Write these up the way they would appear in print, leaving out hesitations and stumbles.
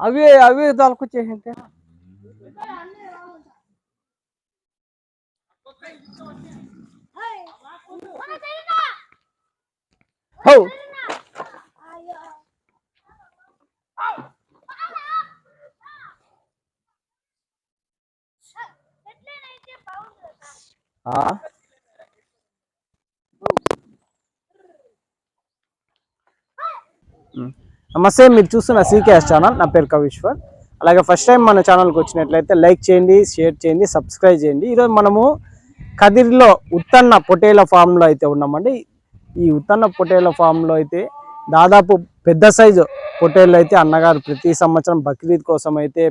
అవి అవి దొరకొచ్చేసింటే నమస్తే, మీరు చూస్తున్న సీకేఎస్ ఛానల్. నా పేరు కవిశ్వర్. అలాగే ఫస్ట్ టైం మన ఛానల్కి వచ్చినట్లయితే లైక్ చేయండి, షేర్ చేయండి, సబ్స్క్రైబ్ చేయండి. ఈరోజు మనము కదిరిలో ఉత్తన్న పొటేల ఫామ్లో అయితే ఉన్నామండి. ఈ ఉత్తన్న పొటేల ఫామ్లో అయితే దాదాపు పెద్ద సైజు పొటేళ్ళు అయితే అన్నగారు ప్రతి సంవత్సరం బక్రీద్ కోసం అయితే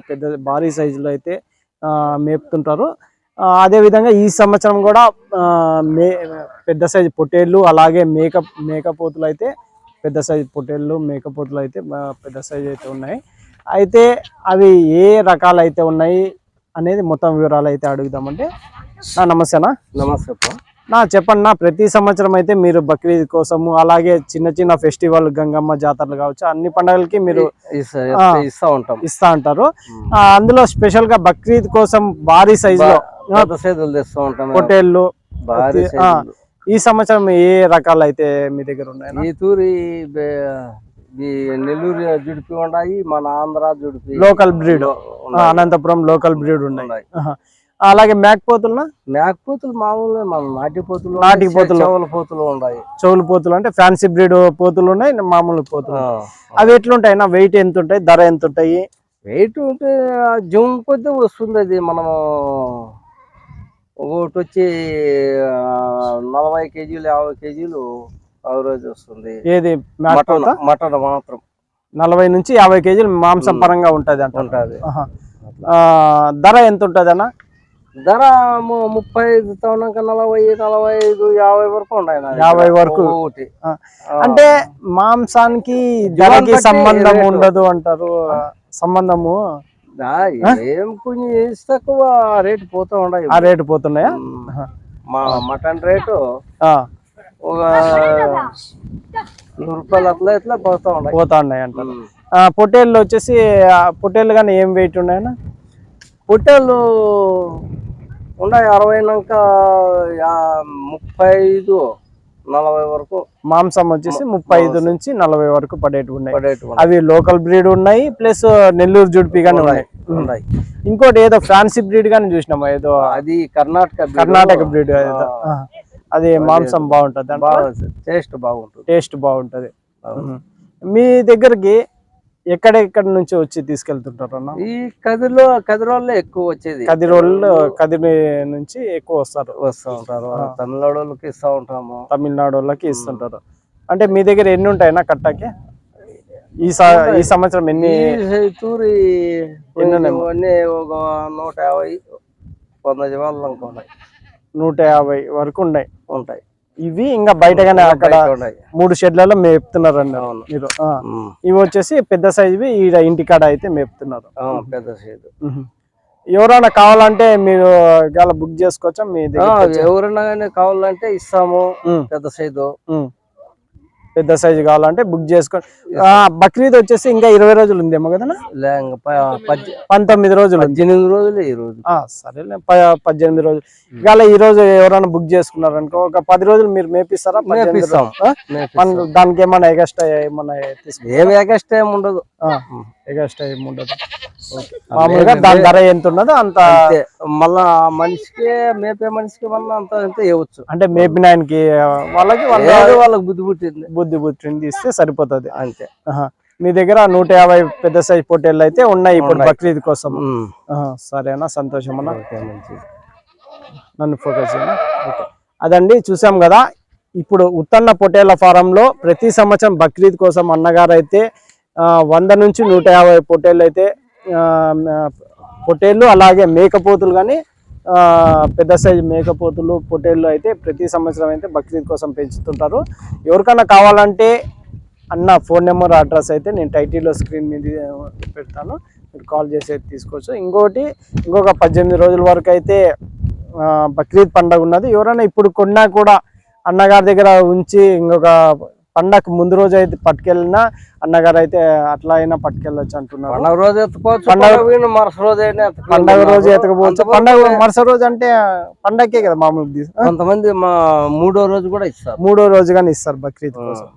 భారీ సైజులో అయితే మేపుతుంటారు. అదేవిధంగా ఈ సంవత్సరం కూడా పెద్ద సైజు పొటేళ్ళు అలాగే మేకపోతులు అయితే పెద్ద సైజు పొటేళ్ళు మేకపోతులు అయితే పెద్ద సైజు అయితే ఉన్నాయి. అయితే అవి ఏ రకాలు అయితే ఉన్నాయి అనేది మొత్తం వివరాలు అయితే అడుగుదామంటే. నమస్తేనా. నమస్తే చెప్పండి. ప్రతి సంవత్సరం అయితే మీరు బక్రీద్ కోసము అలాగే చిన్న చిన్న ఫెస్టివల్ గంగమ్మ జాతరలు కావచ్చు అన్ని పండుగలకి మీరు ఇస్తా ఉంటారు. అందులో స్పెషల్ గా బక్రీద్ కోసం భారీ సైజులో పొటేళ్ళు ఈ సంవత్సరం ఏ రకాలు అయితే మీ దగ్గర ఉన్నాయి? ఈ తూరి నెల్లూరు జుడిపి ఉన్నాయి, మన ఆంధ్ర జుడిపి local breed, Anantapur local breed ఉన్నాయి. అలాగే మేకపోతులు మామూలుగా నాటి పోతులు చెవుల పోతులు అంటే ఫ్యాన్సీ బ్రీడ్ పోతులు ఉన్నాయి, మామూలు పోతులు. అవి ఎట్లుంటాయి? వెయిట్ ఎంత ఉంటాయి, ధర ఎంత ఉంటాయి? వెయిట్ ఉంటే జూమ్ కొద్ది వస్తుంది. అది మనము ఒకటి వచ్చి 40 కేజీలు 50 కేజీలు రోజు వస్తుంది. ఏది మటన్ మాత్రం 40 నుంచి 50 కేజీలు మాంసం పరంగా ఉంటది ఉంటుంది. ధర ఎంత ఉంటది అన్న? ధర 35 40 45 50 వరకు ఉన్నాయి. 50 వరకు. అంటే మాంసానికి ధరకి సంబంధం ఉండదు అంటారు. సంబంధము ఏం కొంచెం తక్కువ రేటు పోతూ ఉన్నాయి. ఆ రేటు పోతున్నాయా? మటన్ రేటు ఒక 100 రూపాయలు అట్లా ఇట్లా పోతా ఉన్నాయి అంటారు. పొట్టేళ్ళు వచ్చేసి పొట్టేళ్ళు కానీ ఏం వెయిట్ ఉన్నాయన్నా? పొట్టేళ్ళు ఉన్నాయి 60 35 40 వరకు. మాంసం వచ్చేసి 35 నుంచి 40 వరకు పడేటివి ఉన్నాయి. అవి లోకల్ బ్రీడ్ ఉన్నాయి, ప్లస్ నెల్లూరు జుడిపి గానీ ఉన్నాయి. ఇంకోటి ఏదో ఫ్యాన్సీ బ్రీడ్ గానీ చూసినామా, ఏదో అది కర్ణాటక బ్రీడ్. అది మాంసం బాగుంటది, టేస్ట్ బాగుంటది. మీ దగ్గరికి ఎక్కడెక్కడ నుంచి వచ్చి తీసుకెళ్తుంటారు అన్న? ఈ కదిరోళ్ళే ఎక్కువ వచ్చేది. కదిరి నుంచి ఎక్కువ వస్తూ ఉంటారు. తమిళనాడు వాళ్ళకి ఇస్తూ ఉంటాము. తమిళనాడు వాళ్ళకి ఇస్తుంటారు. అంటే మీ దగ్గర ఎన్ని ఉంటాయినా కట్టకి? ఈ సంవత్సరం ఎన్ని తూరి ఒక 150 100 జీవాలు ఉన్నాయి. 150 వరకు ఉంటాయి. ఇవి ఇంకా బయటగానే అక్కడ 3 షెడ్లలో మేపుతున్నారండి మీరు. ఇవి వచ్చేసి పెద్ద సైజువి ఇంటికాడ అయితే మేపుతున్నారు. పెద్ద సైజు. ఎవరైనా కావాలంటే మీరు బుక్ చేసుకోవచ్చా మీ దగ్గర? ఎవరైనా కానీ కావాలంటే ఇస్తాము. పెద్ద సైజు కావాలంటే బుక్ చేసుకోండి. బక్రీద్ వచ్చేసి ఇంకా 20 రోజులు ఉందేమో కదా? 19 రోజులు, 18 రోజులు ఈ రోజు. సరేలే, 18 రోజులు. ఇవాళ ఈ రోజు ఎవరైనా బుక్ చేసుకున్నారు అనుకో, ఒక 10 రోజులు మీరు మేపిస్తారా? దానికి ఏమన్నా ఎగస్ట్రా ఏమి ఎగస్ట్రా ఏమి ఉండదు. మామూలుగా దాని ధర ఎంత ఉన్నదో అంత. మళ్ళా మేపే మనిషికి మళ్ళీ అంత ఇవ్వచ్చు. అంటే మేపినాయనకి వాళ్ళకి బుద్ధి పుట్టింది ఇస్తే సరిపోతుంది అంతే. మీ దగ్గర 150 పెద్ద సైజ్ పొట్టేళ్ళు అయితే ఉన్నాయి ఇప్పుడు బక్రీద్ కోసం. సరేనా, సంతోషం అన్న. నన్ను ఫోకస్ చేయనా? అదండి, చూసాం కదా. ఇప్పుడు ఉత్తన్న పొట్టేళ్ల ఫారంలో ప్రతి సంవత్సరం బక్రీద్ కోసం అన్నగారు అయితే 100 నుంచి 150 పొట్టేళ్ళు అయితే పొట్టేళ్ళు అలాగే మేకపోతులు కానీ పెద్ద సైజు మేకపోతులు పొట్టేళ్ళు అయితే ప్రతి సంవత్సరం అయితే బక్రీద్ కోసం పెంచుతుంటారు. ఎవరికైనా కావాలంటే అన్న ఫోన్ నెంబర్ అడ్రస్ అయితే నేను టైటిల్లో స్క్రీన్ మీద పెడతాను, మీరు కాల్ చేసి అయితే తీసుకోవచ్చు. ఇంకొక 18 రోజుల వరకు అయితే బక్రీద్ పండుగ ఉన్నది. ఎవరైనా ఇప్పుడు కొన్నా కూడా అన్నగారి దగ్గర ఉంచి ఇంకొక పండగ ముందు రోజు అయితే పట్టుకెళ్ళినా అన్నగారు అయితే అట్లా అయినా పట్టుకెళ్ళొచ్చు అంటున్నారు. పండగ రోజు ఎత్తుకోవచ్చు, మరుసటి రోజు అయినా పండగ రోజు ఎత్తకపోవచ్చు. పండగ మరుసటి రోజు అంటే పండగకే కదా మామూలు. కొంతమంది 3వ రోజు కూడా ఇస్తారు, 3వ రోజు గానీ ఇస్తారు బక్రీద్ కోసం.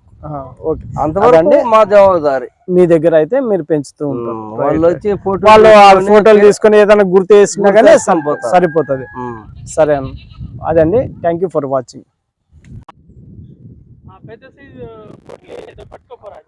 ఓకే, అంతవరకు మా జవాబుదారి. మీ దగ్గర అయితే మీరు పెంచుతూ ఉంటారు. వాళ్ళు వచ్చి వాళ్ళు ఫోటోలు తీసుకొని ఏదైనా గుర్తు వేసినా కానీ సరిపోతుంది. సరే అన్న, అదండి. Thank you for watching. పెద్ద సైజు పట్టుకోపోరా,